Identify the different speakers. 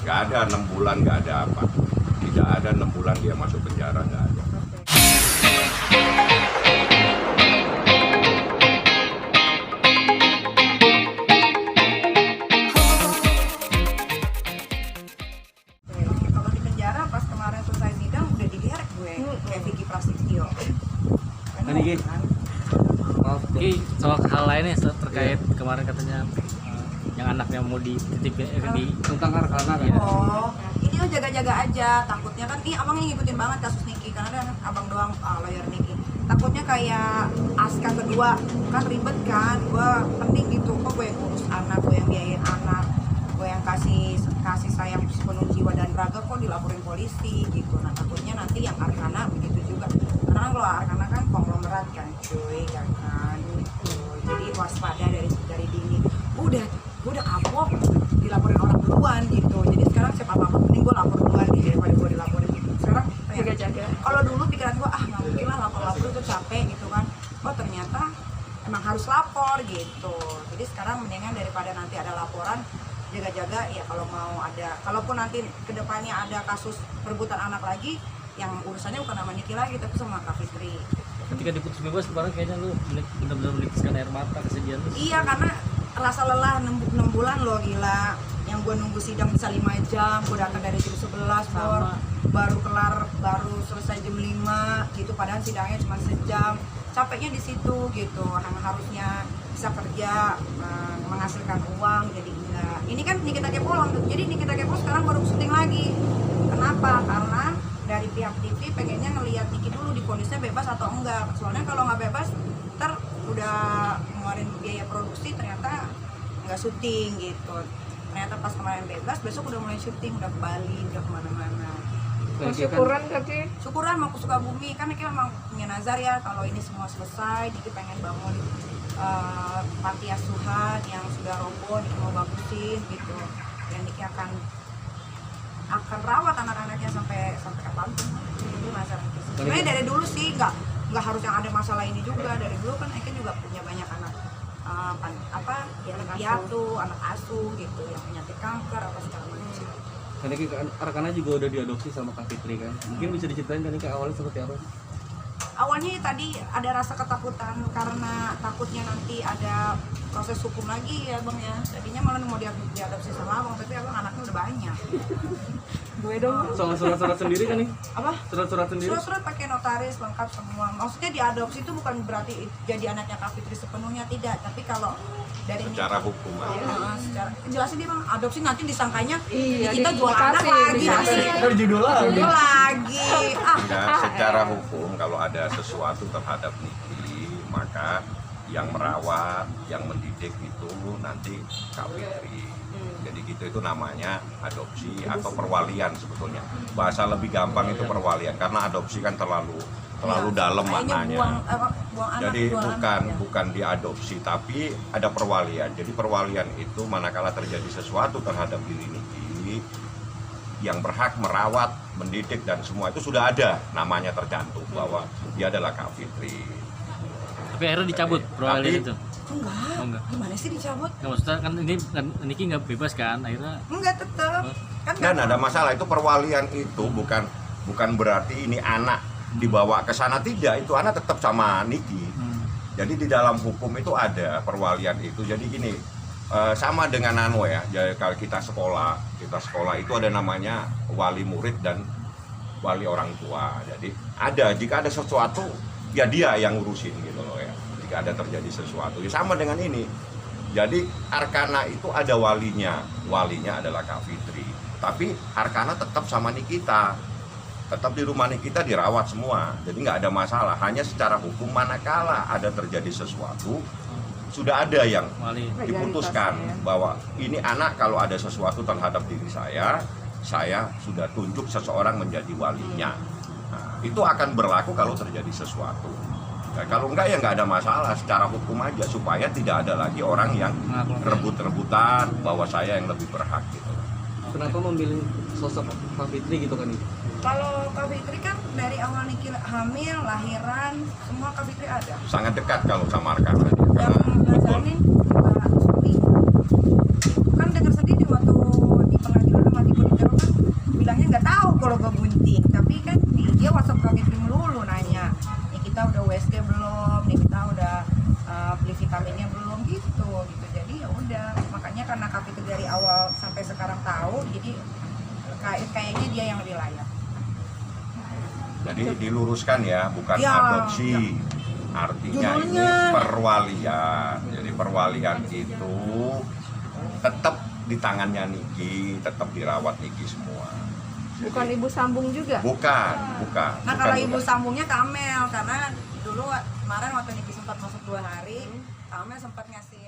Speaker 1: Nggak ada 6 bulan, nggak ada apa. Tidak ada 6 bulan dia masuk penjara, nggak ada.
Speaker 2: Kalau di penjara pas kemarin selesai sidang udah dilihat gue kayak Vicky Prasetyo.
Speaker 3: Ini Ki, maaf Ki, soal hal lainnya terkait kemarin katanya yang anaknya mau dititipin di
Speaker 4: tentang Arkana kan?
Speaker 2: Oh, ini lo jaga-jaga aja. Takutnya kan, nih abang ngikutin banget kasus Niki karena kan abang doang lawyer Niki. Takutnya kayak Aska kedua kan ribet kan. Gue penting gitu, kok gue yang urus anak, gue yang biayain anak, gue yang kasih sayang sepenuh jiwa dan raga kok dilaporin polisi gitu. Nah takutnya nanti yang Arkana begitu juga. Karena kan kalau Arkana kan konglomerat kan, cuy, kan. Gitu. Jadi waspada dari dini. Gue udah kapok dilaporin orang duluan gitu. Jadi sekarang siapa apa mending gue lapor duluan gitu daripada gue dilaporin gitu. Sekarang
Speaker 5: Jaga-jaga.
Speaker 2: kalau dulu pikiran gue nggak mungkin lah lapor itu capek gitu kan. Oh ternyata emang harus lapor gitu. Jadi sekarang mendingan daripada nanti ada laporan, jaga-jaga ya. Kalau mau ada, kalaupun nanti kedepannya ada kasus perebutan anak lagi, yang urusannya bukan sama Niki lagi tapi sama Kak Fitri.
Speaker 3: ketika diputus bebas kemarin kayaknya lu benar-benar menitiskan air mata kesedihan lu.
Speaker 2: Iya, karena rasa lelah 6 bulan loh, gila. Yang gue nunggu sidang bisa 5 jam, gue datang dari jam 11 baru kelar, baru selesai jam 5 gitu, padahal sidangnya cuma sejam. Capeknya di situ gitu, harusnya bisa kerja, menghasilkan uang, jadi enggak. Ini kan Nikita Kepolong, jadi Nikita Kepolong sekarang baru syuting lagi. Kenapa? Karena dari pihak TV pengennya ngelihat Niki dulu divonisnya bebas atau enggak. Soalnya kalau nggak bebas, ntar udah ngeluarin biaya produksi ternyata nggak syuting gitu. Ternyata pas kemarin bebas, besok udah mulai syuting, udah ke Bali, udah kemana-mana.
Speaker 5: Syukuran kaki.
Speaker 2: Syukuran mau ke Sukabumi, kan Niki memang punya nazar ya kalau ini semua selesai, Niki pengen bangun panti asuhan yang sudah roboh, Niki mau bagusin gitu. Dan Niki akan rawat anak-anaknya sampai kapanpun. Itu nazar Niki. Sebenarnya dari dulu sih nggak harus yang ada masalah ini juga. Dari dulu kan Niki juga punya banyak anak anak piatu, anak asuh gitu, yang penyakit kanker apa segala macam.
Speaker 4: Karena Arkana juga udah diadopsi sama Kak Fitri kan. Mungkin bisa diceritain kan awalnya seperti apa?
Speaker 2: Awalnya tadi ada rasa ketakutan karena takutnya nanti ada proses hukum lagi ya bang ya. Tadinya malah mau diadopsi sama abang, tapi abang anaknya udah banyak.
Speaker 5: Gue dong.
Speaker 4: Soal surat-surat sendiri kan nih?
Speaker 2: Apa?
Speaker 4: Surat-surat sendiri?
Speaker 2: Surat-surat pakai notaris lengkap semua. Maksudnya diadopsi itu bukan berarti jadi anaknya Kak Fitri sepenuhnya, tidak. Tapi kalau dari
Speaker 1: Secara hukum
Speaker 2: secara jelasin dia bang, adopsi nanti disangkanya
Speaker 5: Iya,
Speaker 2: kita jual anak lagi.
Speaker 4: Kan judul
Speaker 2: Lagi.
Speaker 1: Enggak, secara hukum kalau ada sesuatu terhadap Niki, maka yang merawat, yang mendidik itu nanti Kak Fitri. Jadi gitu, itu namanya adopsi atau perwalian sebetulnya. Bahasa lebih gampang itu perwalian karena adopsi kan terlalu dalam maknanya.
Speaker 2: Buang anak,
Speaker 1: Jadi
Speaker 2: jual anak, ya.
Speaker 1: bukan diadopsi tapi ada perwalian. Jadi perwalian itu manakala terjadi sesuatu terhadap diri Niki yang berhak merawat, mendidik dan semua itu sudah ada namanya tercantum bahwa dia adalah Kak Fitri.
Speaker 3: Tapi akhirnya dicabut perwalian itu.
Speaker 2: Enggak.
Speaker 3: Oh, enggak.
Speaker 2: Gimana sih dicabut?
Speaker 3: Nggak, maksudnya kan ini kan Niki nggak bebas kan akhirnya.
Speaker 2: Enggak, tetap. Kan
Speaker 1: Dan ada masalah itu perwalian itu bukan berarti ini anak dibawa ke sana, tidak, itu anak tetap sama Niki. Jadi di dalam hukum itu ada perwalian itu. Jadi gini, sama dengan ya. Jadi kalau kita sekolah itu ada namanya wali murid dan wali orang tua. Jadi jika ada sesuatu ya dia yang ngurusin gitu loh ya. Jika ada terjadi sesuatu ya sama dengan ini. Jadi Arkana itu ada walinya adalah Kak Fitri. Tapi Arkana tetap sama Nikita, tetap di rumah Nikita dirawat semua. Jadi nggak ada masalah. Hanya secara hukum manakala ada terjadi sesuatu sudah ada yang diputuskan bahwa ini anak kalau ada sesuatu terhadap diri saya sudah tunjuk seseorang menjadi walinya. Nah, itu akan berlaku kalau terjadi sesuatu. Nah, kalau enggak ya nggak ada masalah secara hukum aja supaya tidak ada lagi orang yang rebut-rebutan bahwa saya yang lebih berhak gitu.
Speaker 4: Kenapa memilih sosok Kak Fitri gitu kan nih?
Speaker 2: Kalau Kak Fitri kan dari awal Niki hamil, lahiran, semua Kak Fitri ada.
Speaker 1: Sangat dekat kalau sama Arkana.
Speaker 2: Yang ngajarin Pak Suli. Kan dengar sendiri waktu di pengadilan sama Ibu vitaminnya belum gitu. Jadi ya udah, makanya karena Kak Fitri dari awal sampai sekarang tahu, jadi kayaknya dia yang lebih layak.
Speaker 1: Jadi diluruskan ya, bukan
Speaker 2: Ya,
Speaker 1: adopsi. Artinya
Speaker 2: Judulnya.
Speaker 1: ini perwalian. Jadi perwalian itu tetap di tangannya Niki, tetap dirawat Niki semua.
Speaker 5: Bukan ibu sambung juga.
Speaker 1: Bukan.
Speaker 2: Nah
Speaker 1: bukan,
Speaker 2: kalau ibu
Speaker 1: bukan.
Speaker 2: sambungnya Kamel, karena dulu kemarin waktu Niki sempat masuk 2 hari, Kamel sempat ngasih